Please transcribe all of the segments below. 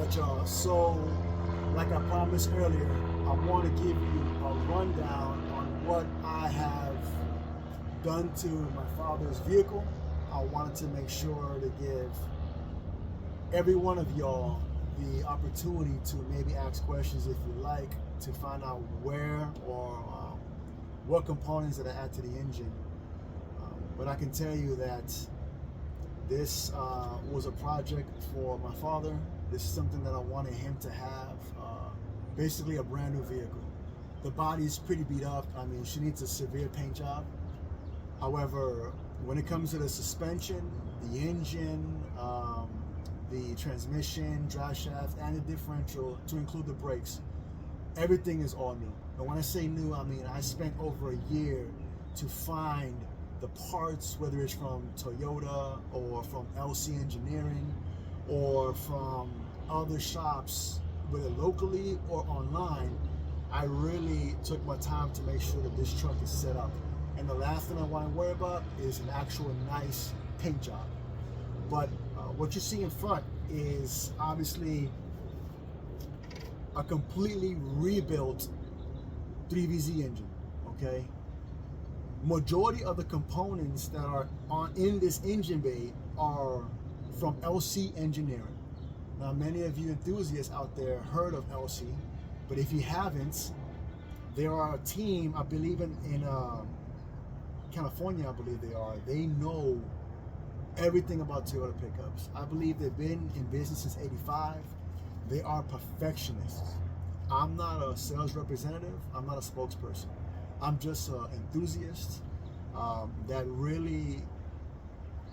right, y'all. So, like I promised earlier, I want to give you a rundown on what I have done to my father's vehicle. I wanted to make sure to give every one of y'all the opportunity to maybe ask questions if you like, to find out where or what components that I add to the engine. But I can tell you that this was a project for my father. This is something that I wanted him to have. Basically a brand new vehicle. The body's pretty beat up. I mean, she needs a severe paint job. However, when it comes to the suspension, the engine, the transmission, drive shaft, and the differential, to include the brakes, everything is all new. And when I say new, I mean I spent over a year to find the parts, whether it's from Toyota or from LC Engineering or from other shops, whether locally or online. I really took my time to make sure that this truck is set up. And the last thing I want to worry about is an actual nice paint job. But what you see in front is obviously a completely rebuilt 3VZ engine, okay? Majority of the components that are in this engine bay are from LC Engineering. Now, many of you enthusiasts out there heard of LC, but if you haven't, they are a team, I believe in California, I believe they are. They know everything about Toyota pickups. I believe they've been in business since '85. They are perfectionists. I'm not a sales representative. I'm not a spokesperson. I'm just an enthusiast that really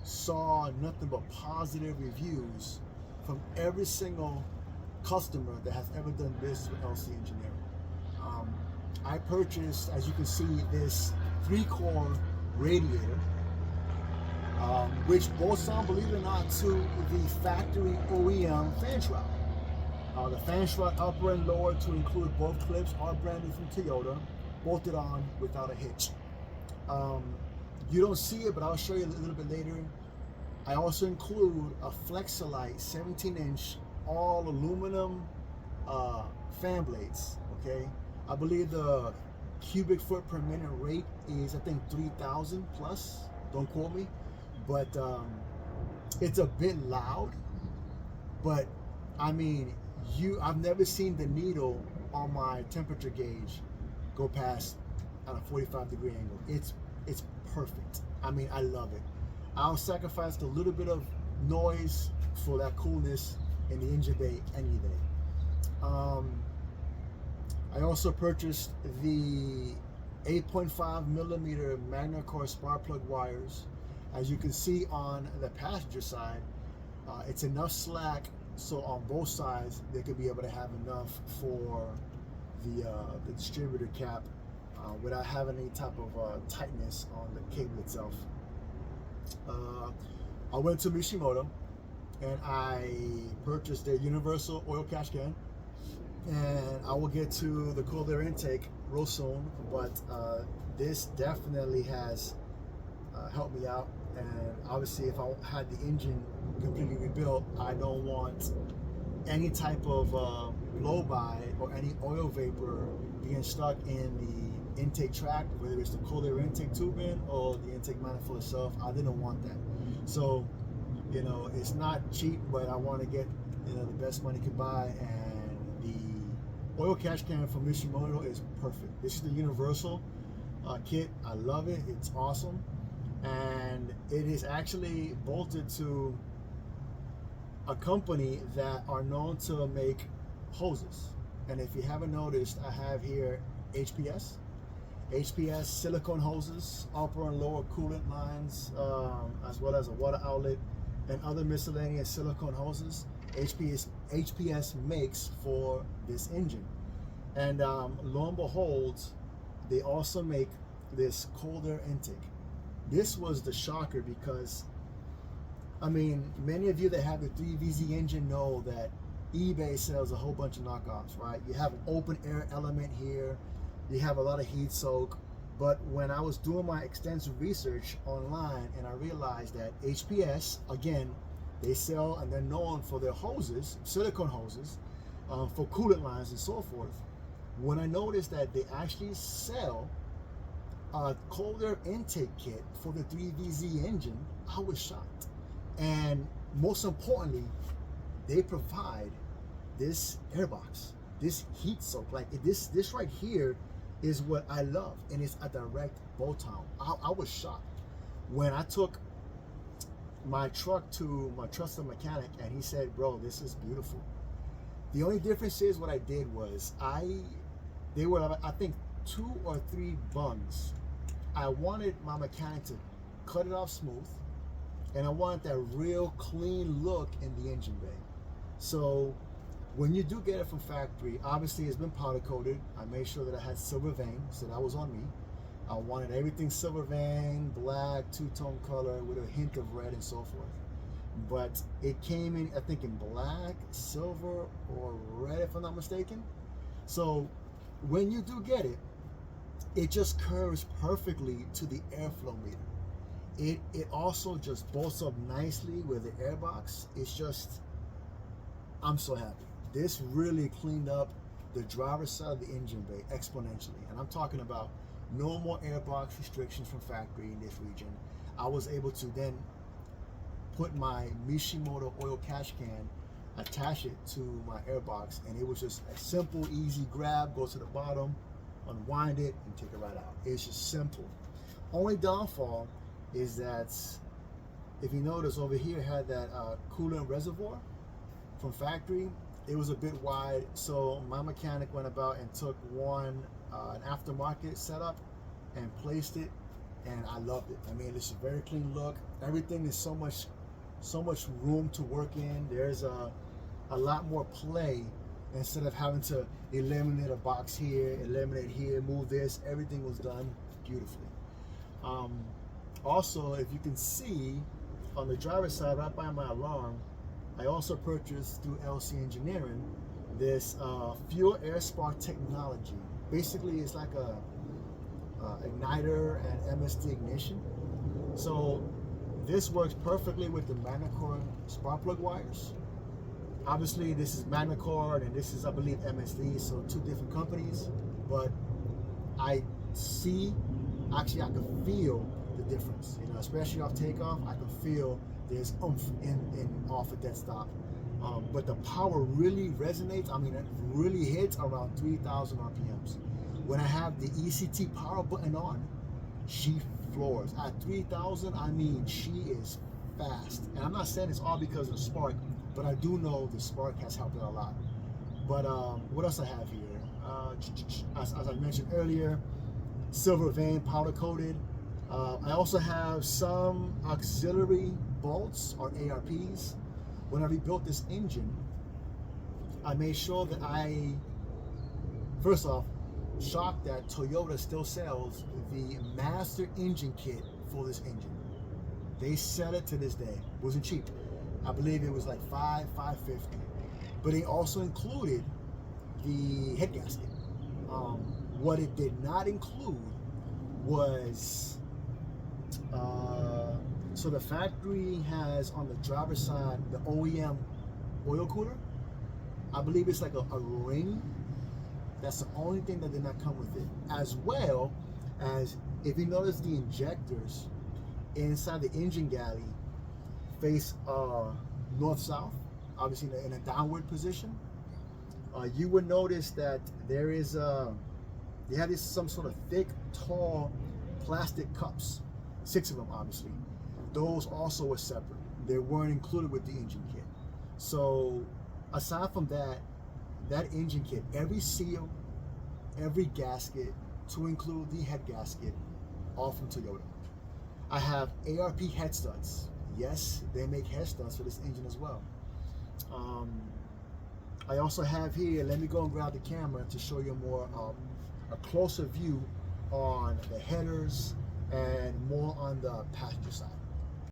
saw nothing but positive reviews from every single customer that has ever done business with LC Engineering. I purchased, as you can see, this 3-core radiator, which bolts on, believe it or not, to the factory OEM fan shroud. The fan shroud upper and lower, to include both clips, are brand new from Toyota, bolted on without a hitch. You don't see it, but I'll show you a little bit later. I also include a Flexolite 17-inch all aluminum fan blades, okay? I believe the cubic foot per minute rate is, I think, 3,000 plus. Don't quote me, but it's a bit loud. But I mean, I've never seen the needle on my temperature gauge go past at a 45-degree angle. It's perfect. I mean, I love it. I'll sacrifice a little bit of noise for that coolness in the engine bay any day. I also purchased the 8.5 millimeter MagnaCore spark plug wires. As you can see on the passenger side, it's enough slack so on both sides they could be able to have enough for the distributor cap without having any type of tightness on the cable itself. I went to Mishimoto and I purchased their universal oil catch can, and I will get to the cold air intake real soon, but this definitely has helped me out. And obviously, if I had the engine completely rebuilt, I don't want any type of blow-by or any oil vapor being stuck in the intake tract, whether it's the cold air intake tubing or the intake manifold itself. I didn't want that. So, you know, it's not cheap, but I want to get, you know, the best money can buy, and the oil catch can from Mishimoto is perfect. This is the universal kit. I love it. It's awesome. And it is actually bolted to a company that are known to make hoses. And if you haven't noticed, I have here HPS silicone hoses, upper and lower coolant lines, as well as a water outlet and other miscellaneous silicone hoses. HPS makes for this engine. And lo and behold, they also make this cold air intake. This was the shocker, because I mean, many of you that have the 3VZ engine know that eBay sells a whole bunch of knockoffs, right? You have an open air element here, you have a lot of heat soak. But when I was doing my extensive research online, and I realized that HPS, again, They sell, and they're known for their hoses, silicone hoses, for coolant lines and so forth. When I noticed that they actually sell a cold air intake kit for the 3VZ engine, I was shocked. And most importantly, they provide this airbox, this heat soak. Like this right here is what I love, and it's a direct bolt on. I was shocked when I took my truck to my trusted mechanic, and he said, bro, this is beautiful. The only difference is what I did was they were, I think, 2 or 3 bungs. I wanted my mechanic to cut it off smooth, and I wanted that real clean look in the engine bay. So when you do get it from factory, obviously it's been powder coated. I made sure that I had silver vein, so that was on me. I wanted everything silver vein, black, 2-tone color with a hint of red and so forth. But it came in, I think, in black, silver, or red, if I'm not mistaken. So when you do get it, it just curves perfectly to the airflow meter. It also just bolts up nicely with the airbox. It's just, I'm so happy. This really cleaned up the driver's side of the engine bay exponentially. And I'm talking about no more airbox restrictions from factory in this region. I was able to then put my Mishimoto oil catch can, attach it to my airbox, and it was just a simple, easy grab, go to the bottom, unwind it, and take it right out. It's just simple. Only downfall is that, if you notice over here, had that coolant reservoir from factory. It was a bit wide, so my mechanic went about and took one, an aftermarket setup, and placed it, and I loved it. I mean, it's a very clean look. Everything is so much room to work in. There's a lot more play instead of having to eliminate a box here, eliminate here, move this. Everything was done beautifully. Also, if you can see on the driver's side, right by my alarm, I also purchased through LC Engineering this fuel air spark technology. Basically, it's like a igniter and MSD ignition. So this works perfectly with the Magnecord spark plug wires. Obviously, this is Magnecord and this is, I believe, MSD, so 2 different companies. But I see, actually, I can feel the difference. You know, especially off takeoff, I can feel there's oomph in off a dead stop. But the power really resonates. I mean, it really hits around 3,000 RPMs. When I have the ECT power button on, she floors. At 3,000, I mean, she is fast. And I'm not saying it's all because of the spark, but I do know the spark has helped it a lot. But what else I have here? As I mentioned earlier, silver vein, powder coated. I also have some auxiliary bolts, or ARPs. When I rebuilt this engine, I made sure that first off, shocked that Toyota still sells the master engine kit for this engine. They sell it to this day. It wasn't cheap. I believe it was like $550. But they also included the head gasket. What it did not include was, so the factory has on the driver's side the OEM oil cooler. I believe it's like a ring. That's the only thing that did not come with it. As well as, if you notice, the injectors inside the engine galley face north-south, obviously in a downward position. You would notice that there is they have some sort of thick, tall plastic cups, 6 of them obviously. Those also were separate. They weren't included with the engine kit. So aside from that engine kit, every seal, every gasket, to include the head gasket, all from Toyota. I have ARP head studs. Yes, they make head studs for this engine as well. I also have here, let me go and grab the camera to show you more a closer view on the headers and more on the passenger side.